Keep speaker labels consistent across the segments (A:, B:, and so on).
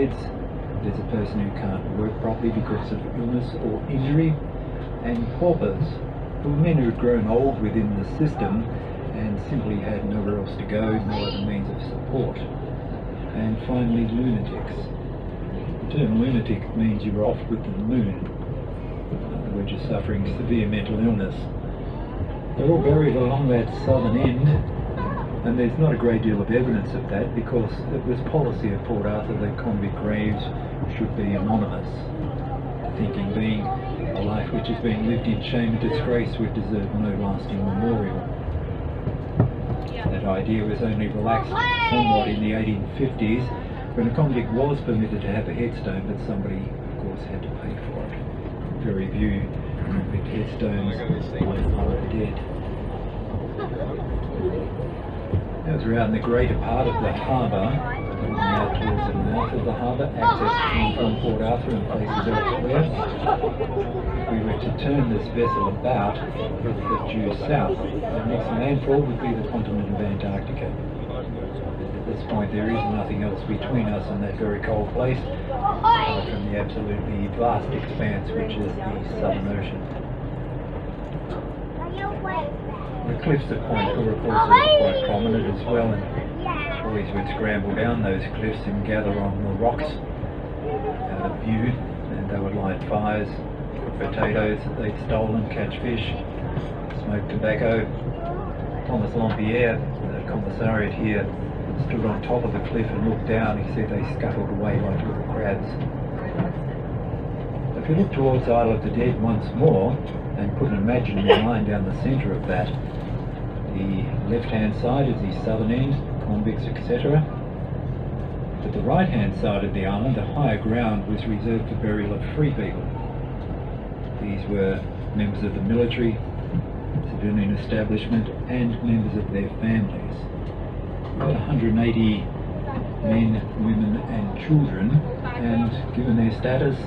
A: deathbeds. There's a person who can't work properly because of illness or injury, and paupers, who were men who had grown old within the system and simply had nowhere else to go, no other means of support. And finally, lunatics. The term lunatic means you were off with the moon. In other words, you're suffering severe mental illness. They're all buried along that southern end, and there's not a great deal of evidence of that because it was policy of Port Arthur that convict graves should be anonymous. The thinking being a life which has been lived in shame and disgrace would deserve no lasting memorial. That idea was only relaxed somewhat in the 1850s when a convict was permitted to have a headstone, but somebody of course had to pay for it. Very few convict headstones are dead. That was around the greater part of the harbour, looking out towards the mouth of the harbour, access coming from Port Arthur and places elsewhere. If we were to turn this vessel about, it would due south. The next landfall would be the continent of Antarctica. At this point there is nothing else between us and that very cold place, apart from the absolutely vast expanse which is the Southern Ocean. The cliffs at Point Cook, of course, are quite prominent as well, and boys would scramble down those cliffs and gather on the rocks out of view, and they would light fires, cook potatoes that they'd stolen, catch fish, smoke tobacco. Thomas Lampierre, the commissariat here, stood on top of the cliff and looked down. He said they scuttled away like little crabs. If you look towards the Isle of the Dead once more, and put an imaginary line down the centre of that, the left-hand side is the southern end, convicts, etc. But the right-hand side of the island, the higher ground, was reserved for burial of free people. These were members of the military, civilian establishment, and members of their families. About 180 men, women and children, and given their status,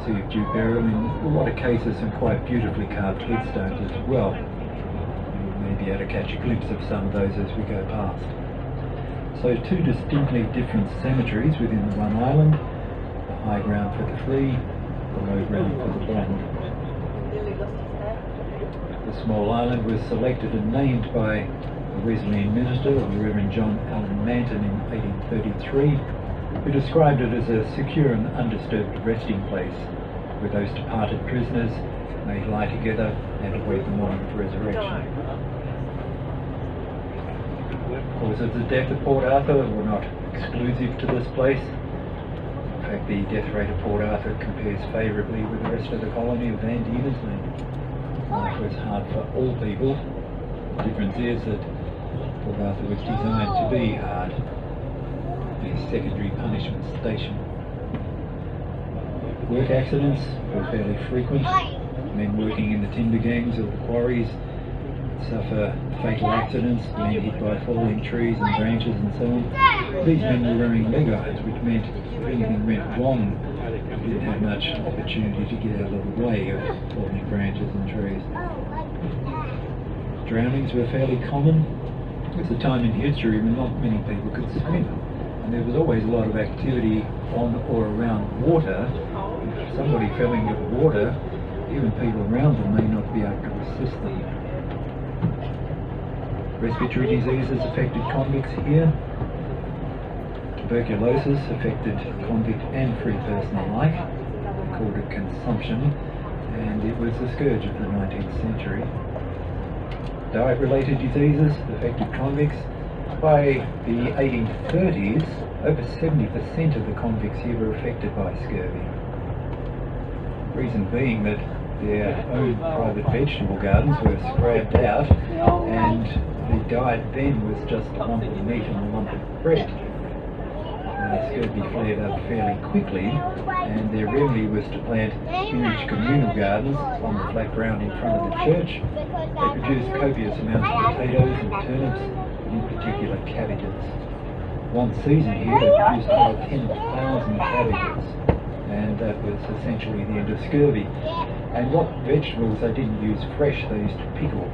A: received due burial in a lot of cases, and quite beautifully carved headstones as well. You may be able to catch a glimpse of some of those as we go past. So two distinctly different cemeteries within the one island, the high ground for the free, the low ground for the bond. The small island was selected and named by the Wesleyan minister, the Reverend John Allen Manton, in 1833, who described it as a secure and undisturbed resting place where those departed prisoners may lie together and await the morning of resurrection. Causes of the death of Port Arthur were not exclusive to this place. In fact, the death rate of Port Arthur compares favourably with the rest of the colony of Van Diemen's Land. Life was hard for all people. The difference is that Port Arthur was designed to be hard. A secondary punishment station. Work accidents were fairly frequent. Men working in the timber gangs or the quarries suffer fatal accidents, being hit by falling trees and branches and so on. These men were wearing leg irons, which meant if anything went wrong, they didn't have much opportunity to get out of the way of falling branches and trees. Drownings were fairly common. It was a time in history when not many people could swim. And there was always a lot of activity on or around water. If somebody fell into the water, even people around them may not be able to assist them. Respiratory diseases affected convicts here. Tuberculosis affected convict and free person alike. They called it consumption, and it was the scourge of the 19th century. Diet-related diseases affected convicts. By the 1830s, over 70% of the convicts here were affected by scurvy. Reason being that their own private vegetable gardens were scrapped out, and the diet then was just a lump of meat and a lump of bread. Scurvy flared up fairly quickly, and their remedy was to plant huge communal gardens on the flat ground in front of the church. They produced copious amounts of potatoes and turnips, in particular cabbages. One season here they produced over 10,000 cabbages, and that was essentially the end of scurvy. And what vegetables they didn't use fresh, they used to pickle.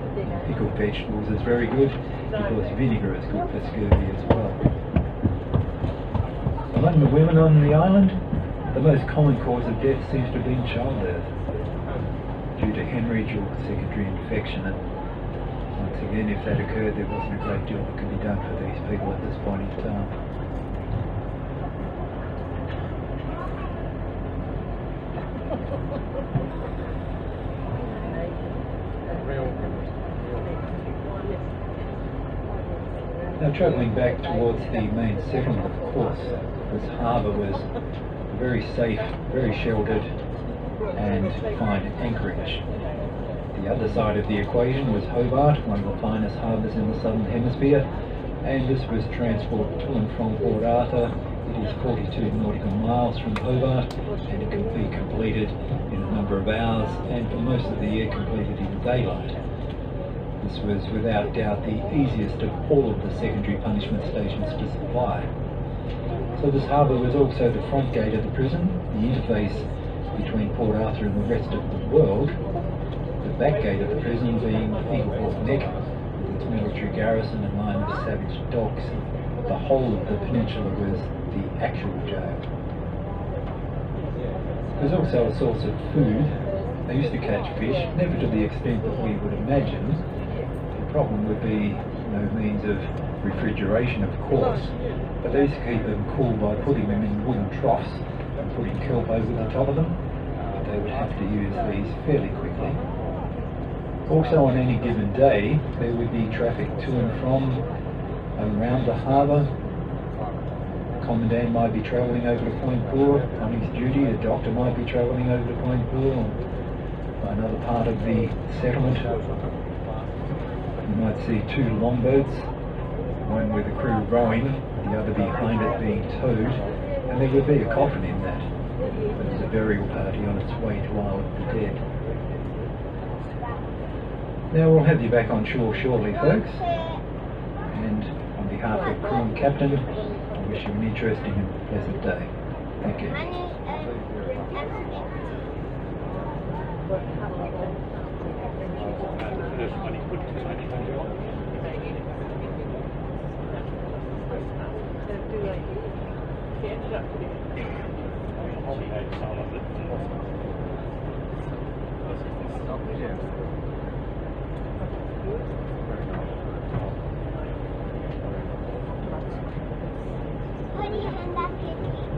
A: Pickled vegetables is very good because vinegar is good for scurvy as well. Among the women on the island, the most common cause of death seems to have been childbirth due to hemorrhage or secondary infection. And once again, if that occurred, there wasn't a great deal that could be done for these people at this point in time. Now, travelling back towards the main settlement, of course, this harbour was very safe, very sheltered, and fine anchorage. The other side of the equation was Hobart, one of the finest harbours in the southern hemisphere, and this was transport to and from Port Arthur. It is 42 nautical miles from Hobart, and it can be completed in a number of hours, and for most of the year completed in daylight. This was without doubt the easiest of all of the secondary punishment stations to supply. So this harbour was also the front gate of the prison, the interface between Port Arthur and the rest of the world, the back gate of the prison being Eagle Hawk Neck, with its military garrison and line of savage docks. The whole of the peninsula was the actual jail. It was also a source of food. They used to catch fish, never to the extent that we would imagine. The problem would be no means of refrigeration, of course, but they used to keep them cool by putting them in wooden troughs and putting kelp over the top of them. But they would have to use these fairly quickly. Also, on any given day, there would be traffic to and from around the harbour. The commandant might be travelling over to Point Poor on his duty, a doctor might be travelling over to Point Poor or by another part of the settlement. You might see two longboats, one with a crew rowing, the other behind it being towed, and there would be a coffin in that. It was a burial party on its way to Isle of the Dead. Now we'll have you back on shore shortly, folks, and on behalf of crew and captain, I wish you an interesting and pleasant day. Thank you.
B: Put your hand up here.